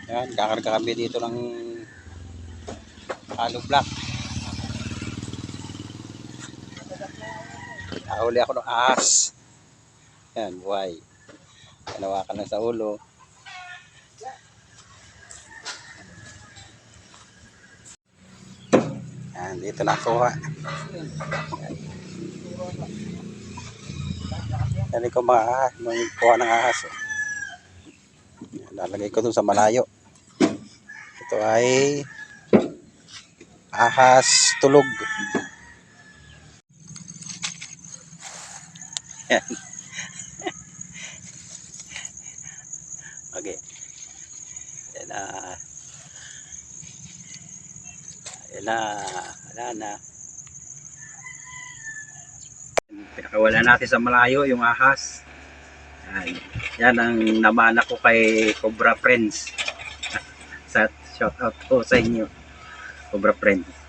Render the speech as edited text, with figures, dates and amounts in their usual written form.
Yan, kakarga kami dito ng hollow block. Nahuli ako ng ahas. Yan, buhay. Kalawakan lang sa ulo. Yan, dito nakuha. Yan ko mga ahas, kuha ng ahas. Yan, lalagay ko dun sa malayo. Ito ay ahas tulog. Yan. Okay. Yan na. Yan na. Wala na. Pinakawala natin sa malayo yung ahas. Yan. Yan ang namana ko kay Cobra Friends. Shout out ko sa inyo, Cobra Friends.